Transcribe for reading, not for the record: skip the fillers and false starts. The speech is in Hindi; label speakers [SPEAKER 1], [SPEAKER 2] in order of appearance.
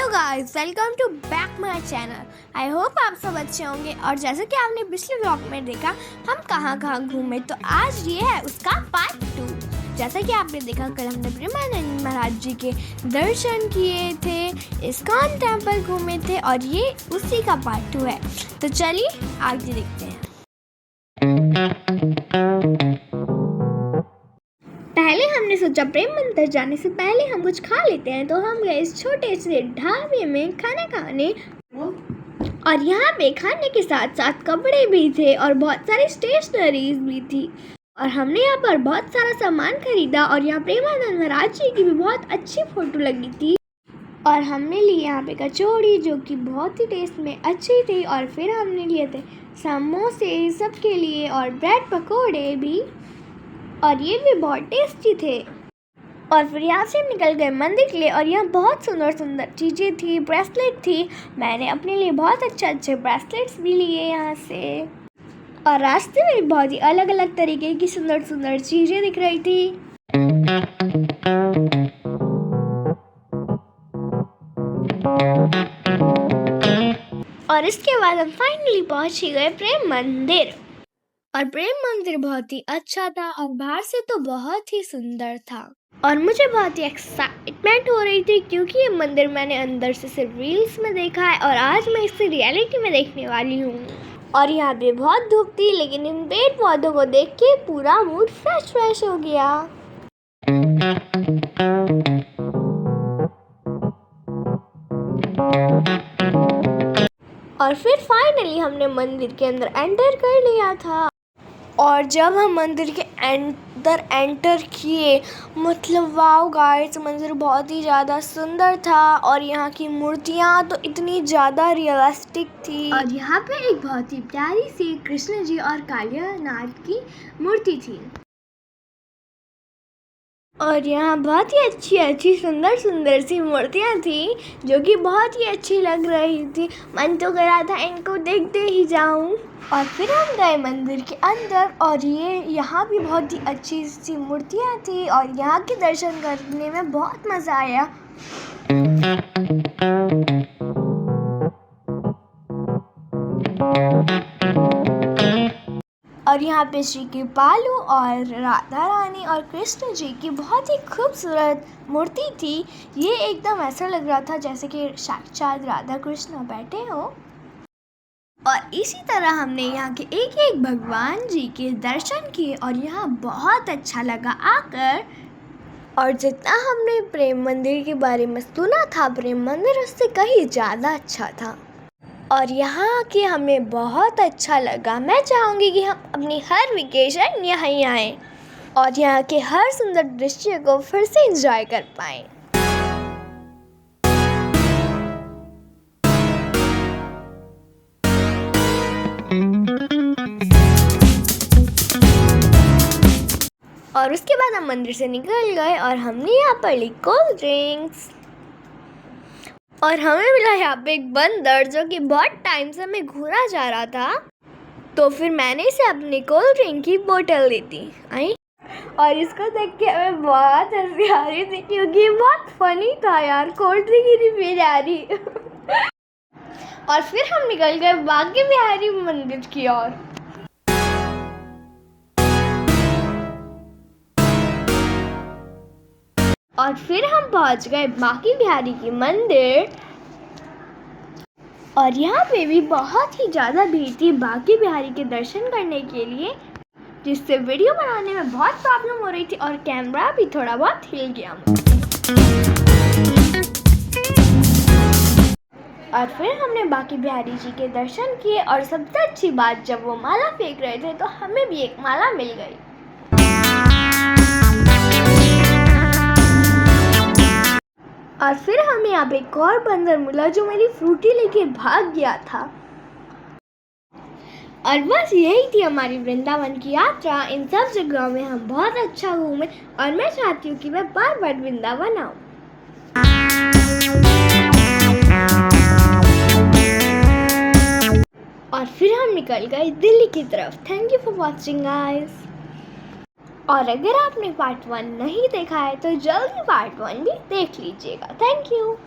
[SPEAKER 1] Hello guys, welcome to back my channel. I hope आप सब अच्छे होंगे। और जैसे कि आपने पिछले व्लॉग में देखा हम कहाँ कहाँ घूमे, तो आज ये है उसका पार्ट 2। जैसा कि आपने देखा कल हमने प्रेमानंद महाराज जी के दर्शन किए थे, इस्कॉन टेम्पल घूमे थे, और ये उसी का पार्ट 2 है। तो चलिए आगे देखते हैं। पहले हमने सोचा प्रेम मंदिर जाने से पहले हम कुछ खा लेते हैं, तो हम गए इस छोटे से ढाबे में खाना खाने। और यहाँ पे खाने के साथ साथ कपड़े भी थे और बहुत सारी स्टेशनरीज भी थी। और हमने यहाँ पर बहुत सारा सामान खरीदा। और यहाँ प्रेमानंद महाराज जी की भी बहुत अच्छी फोटो लगी थी। और हमने ली यहाँ पे कचौड़ी, जो कि बहुत ही टेस्ट में अच्छी थी। और फिर हमने लिए थे समोसे सबके लिए और ब्रेड पकोड़े भी, और ये भी बहुत टेस्टी थे। और फिर यहाँ से निकल गए मंदिर के लिए। और यहाँ बहुत सुंदर सुंदर चीज़ें थी, ब्रेसलेट थी। मैंने अपने लिए बहुत अच्छे ब्रेसलेट्स भी लिए यहाँ से। और रास्ते में बहुत ही अलग अलग तरीके की सुंदर सुंदर चीज़ें दिख रही थी। और इसके बाद हम फाइनली पहुँच ही गए प्रेम मंदिर। और प्रेम मंदिर बहुत ही अच्छा था और बाहर से तो बहुत ही सुंदर था। और मुझे बहुत ही एक्साइटमेंट हो रही थी, क्योंकि ये मंदिर मैंने अंदर से सिर्फ रील्स में देखा है और आज मैं इसे रियलिटी में देखने वाली हूँ। और यहाँ पे बहुत धूप थी, लेकिन इन पेड़ पौधों को देख के पूरा मूड फ्रेश हो गया। और फिर फाइनली हमने मंदिर के अंदर एंटर कर लिया था। और जब हम मंदिर के अंदर एंटर किए, मतलब वाओ गाइस, मंदिर बहुत ही ज़्यादा सुंदर था। और यहाँ की मूर्तियाँ तो इतनी ज़्यादा रियलिस्टिक थी। और यहाँ पे एक बहुत ही प्यारी सी कृष्ण जी और कालियानाथ की मूर्ति थी। और यहाँ बहुत ही अच्छी सुंदर सी मूर्तियाँ थी, जो कि बहुत ही अच्छी लग रही थी। मन तो कर रहा था इनको देखते ही जाऊँ। और फिर हम गए मंदिर के अंदर, और यहाँ भी बहुत ही अच्छी सी मूर्तियाँ थी। और यहाँ के दर्शन करने में बहुत मज़ा आया। और यहाँ पे श्री कृपालु और राधा रानी और कृष्ण जी की बहुत ही खूबसूरत मूर्ति थी। ये एकदम ऐसा लग रहा था जैसे कि साक्षात राधा कृष्ण बैठे हो। और इसी तरह हमने यहाँ के एक भगवान जी के दर्शन किए, और यहाँ बहुत अच्छा लगा आकर। और जितना हमने प्रेम मंदिर के बारे में सुना था, प्रेम मंदिर उससे कहीं ज़्यादा अच्छा था। और यहाँ आके हमें बहुत अच्छा लगा। मैं चाहूँगी कि हम अपनी हर वेकेशन यहाँ ही आएँ और यहाँ के हर सुंदर दृश्य को फिर से एंजॉय कर पाएँ। और उसके बाद हम मंदिर से निकल गए और हमने यहाँ पर ली कोल्ड ड्रिंक्स। और हमें मिला यहाँ पे एक बंदर, जो कि बहुत टाइम से हमें घूरा जा रहा था। तो फिर मैंने इसे अपनी कोल्ड ड्रिंक की बोतल दी थी। आई, और इसको देख के हमें बहुत हंसी आ रही थी, क्योंकि बहुत फनी था यार, कोल्ड ड्रिंक ही नहीं पी जा रही। और फिर हम निकल गए बांके बिहारी मंदिर की ओर। और फिर हम पहुंच गए बांके बिहारी की मंदिर। और यहाँ पे भी बहुत ही ज़्यादा भीड़ थी बांके बिहारी के दर्शन करने के लिए, जिससे वीडियो बनाने में बहुत प्रॉब्लम हो रही थी और कैमरा भी थोड़ा बहुत हिल गया। और फिर हमने बांके बिहारी जी के दर्शन किए। और सबसे अच्छी बात, जब वो माला फेंक रहे थे तो हमें भी एक माला मिल गई। और फिर हमें यहाँ पे एक और बंदर मिला, जो मेरी फ्रूटी लेके भाग गया था। और बस यही थी हमारी वृंदावन की यात्रा। इन सब जगहों में हम बहुत अच्छा घूमे, और मैं चाहती हूँ कि मैं बार बार वृंदावन आऊँ। और फिर हम निकल गए दिल्ली की तरफ। Thank you for watching guys. और अगर आपने पार्ट 1 नहीं देखा है तो जल्दी पार्ट 1 भी देख लीजिएगा। Thank you.